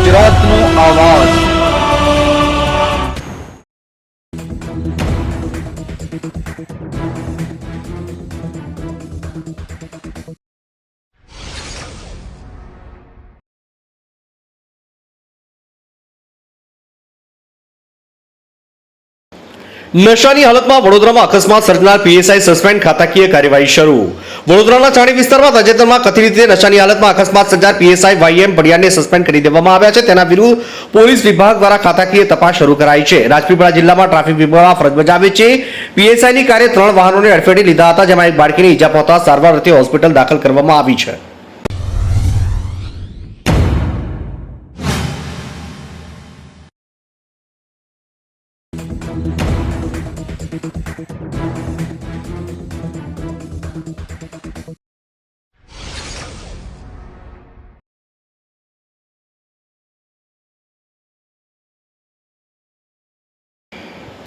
ગુજરાતનો આવાજ। નશાની હાલતમાં વડોદરામાં અકસ્માત સર્જનાર પીએસઆઈ સસ્પેન્ડ, ખાતાકીય કાર્યવાહી શરૂ। વડોદરાના ચાણી વિસ્તારમાં તાજેતરમાં કથિત રીતે નશાની હાલતમાં અકસ્માત સર્જનાર પીએસઆઈ વાયએમ ભડિયાને સસ્પેન્ડ કરી દેવામાં આવ્યા છે। તેના વિરુદ્ધ પોલીસ વિભાગ દ્વારા ખાતાકીય તપાસ શરૂ કરાઈ છે। રાજપીપળા જિલ્લામાં ટ્રાફિક વિભાગમાં ફરજ બજાવે છે પીએસઆઈની કાર્ય 3 વાહનોને અડફેટે લીધા હતા, જેમાં એક બાળકીને ઈજા પહોંચતા સારવાર અર્થે હોસ્પિટલ દાખલ કરવામાં આવી છે।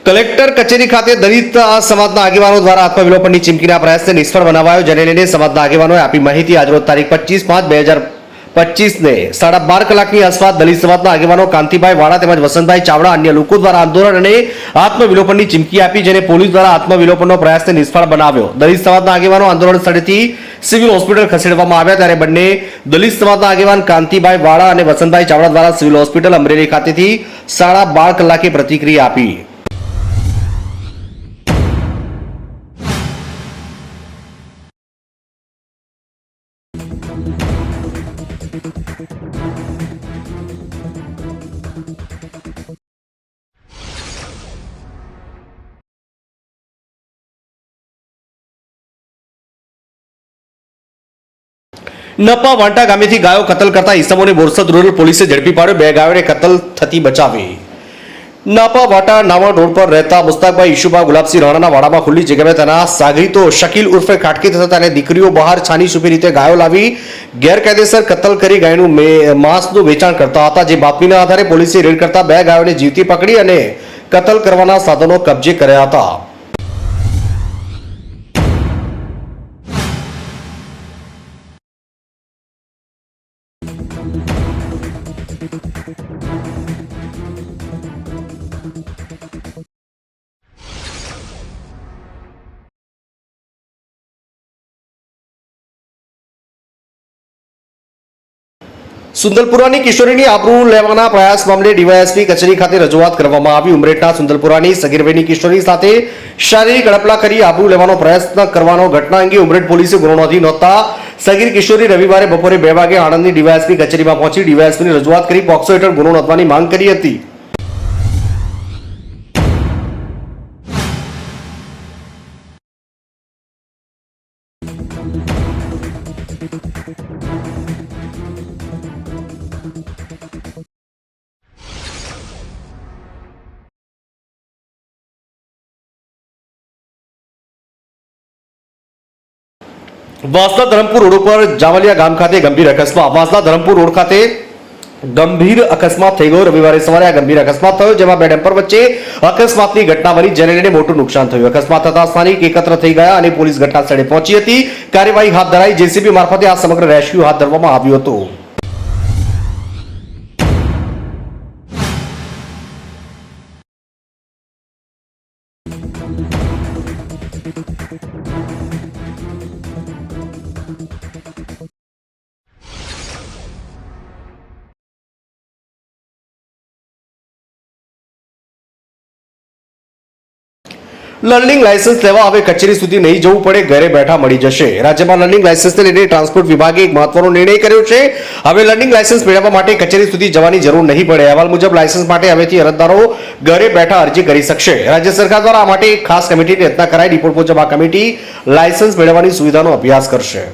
કલેક્ટર કચેરી ખાતે દલિત સમાજના આગેવાનો દ્વારા આત્મવિલોપનની ચીમકીના પ્રયાસને નિષ્ફળ બનાવાયો, જેને લઈને સમાજના આગેવાનોએ આપી માહિતી। આજરોજ તારીખ 25/5/2025ને 12:30 કલાકની આસપાસ દલિત સમાજના આગેવાનો કાંતિભાઈ વાળા તેમજ વસંતભાઈ ચાવડા અન્ય લોકો દ્વારા આંદોલન અને આત્મવિલોપનની ચીમકી આપી, જેને પોલીસ દ્વારા આત્મવિલોપનનો પ્રયાસને નિષ્ફળ બનાવ્યો। દલિત સમાજના આગેવાનો આંદોલન સ્થળેથી સિવિલ હોસ્પિટલ ખસેડવામાં આવ્યા, ત્યારે બંને દલિત સમાજના આગેવાન કાંતિભાઈ વાળા અને વસંતભાઈ ચાવડા દ્વારા સિવિલ હોસ્પિટલ અમરેલી ખાતેથી 12:30 કલાકે પ્રતિક્રિયા આપી। નપા વાંટા ગામેથી ગાયો કતલ કરતા ઈસમોને બોરસદ રૂરલ પોલીસે ઝડપી પાડ્યો। 2 ગાયોને કતલ થતી બચાવી। નપા વાંટા નાવા રોડ પર રહેતા મુસ્તાકભાઈ ઈશુભા ગુલાબસિંહ રાણાના વાડામાં ખુલ્લી જગ્યામાં તેના સાગરીતો શકીલ ઉર્ફે ખાટકી તથા તેની દીકરીઓ બહાર છાની છુપી રીતે ગાયો લાવી ગેરકાયદેસર કતલ કરી ગાયનું માંસનું વેચાણ કરતા હતા, જે બાતમીના આધારે પોલીસે રેડ કરતા 2 ગાયોને જીવતી પકડી અને કતલ કરવાના સાધનો કબજે કર્યા હતા। સુંદલપુરાની કિશોરીની આબરૂ લેવાના પ્રયાસ મામલે ડીવાયએસપી કચેરી ખાતે રજૂઆત કરવામાં આવી। ઉમરેઠના સુંદલપુરાની સગીરભાઈની કિશોરી સાથે શારીરિક હડપલા કરી આબરૂ લેવાનો પ્રયત્ન કરવાનો ઘટના અંગે ઉમરેઠ પોલીસે ગુનો નોંધી નોંધતા સગીર કિશોરી રવિવારે બપોરે 2 વાગે આણંદની ડીવાયએસપી કચેરીમાં પહોંચી ડીવાયએસપીની રજૂઆત કરી પોક્સો હેઠળ ગુનો નોંધવાની માંગ કરી હતી। વાંસદા ધરમપુર રોડ ઉપર જાવલિયા ગામ ખાતે ગંભીર અકસ્માત। વાંસદા ધરમપુર રોડ ખાતે ગંભીર અકસ્માત થઈ ગયો। રવિવારે સવારે આ ગંભીર અકસ્માત થયો, જેમાં 2 ડમ્પર વચ્ચે અકસ્માતની ઘટના બની, જેને લઈને મોટું નુકસાન થયું। અકસ્માત થતા સ્થાનિક એકત્ર થઈ ગયા અને પોલીસ ઘટના સ્થળે પહોંચી હતી। કાર્યવાહી હાથ ધરાઈ। જેસીબી મારફતે આ સમગ્ર રેસ્ક્યુ હાથ ધરવામાં આવ્યું હતું। લર્નિંગ લાયસન્સ લેવા હવે કચેરી સુધી નહીં જવું પડે, ઘરે બેઠા મળી જશે। રાજ્યમાં લર્નિંગ લાયસન્સને લઈને ટ્રાન્સપોર્ટ વિભાગે એક મહત્વનો નિર્ણય કર્યો છે। હવે લર્નિંગ લાયસન્સ મેળવવા માટે કચેરી સુધી જવાની જરૂર નહીં પડે। અહેવાલ મુજબ લાયસન્સ માટે હવેથી અરજદારો ઘરે બેઠા અરજી કરી શકશે। રાજ્ય સરકાર દ્વારા આ માટે એક ખાસ કમિટીની રચના કરાઈ। રિપોર્ટ મુજબ આ કમિટી લાયસન્સ મેળવવાની સુવિધાનો અભ્યાસ કરશે।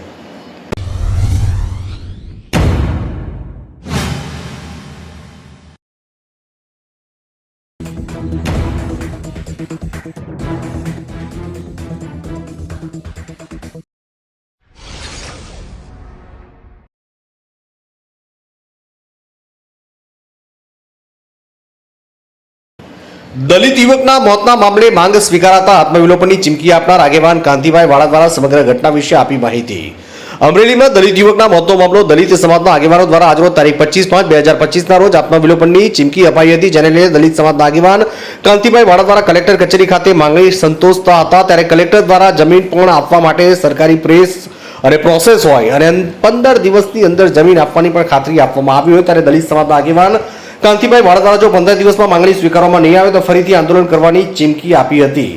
દલિત યુવકના મોતના મામલે માંગ સ્વીકારાતા આત્મવિલોપનની ચીમકી આપનાર આગેવાન કાંતિભાઈ વાળા દ્વારા સમગ્ર ઘટના વિશે આપી માહિતી। અમરેલીમાં દલિત યુવકના મોતનો મામલો દલિત સમાજના આગેવાનો દ્વારા આજરોજ તારીખ 25/5/2025ના રોજ આત્મવિલોપનની ચીમકી અપાઈ હતી, જેને લઈને દલિત સમાજના આગેવાન કાંતિભાઈ વાળા દ્વારા કલેક્ટર કચેરી ખાતે માંગણી સંતોષતા હતા, ત્યારે કલેક્ટર દ્વારા જમીન પણ આપવા માટે સરકારી પ્રેસ અને પ્રોસેસ હોય અને 15 દિવસની અંદર જમીન આપવાની પણ ખાતરી આપવામાં આવી હોય, ત્યારે દલિત સમાજના આગેવાન કાંતિભાઈ વાળા દ્વારા જો 15 દિવસમાં માંગણી સ્વીકારવામાં નહીં આવે તો ફરીથી આંદોલન કરવાની ચીમકી આપી હતી।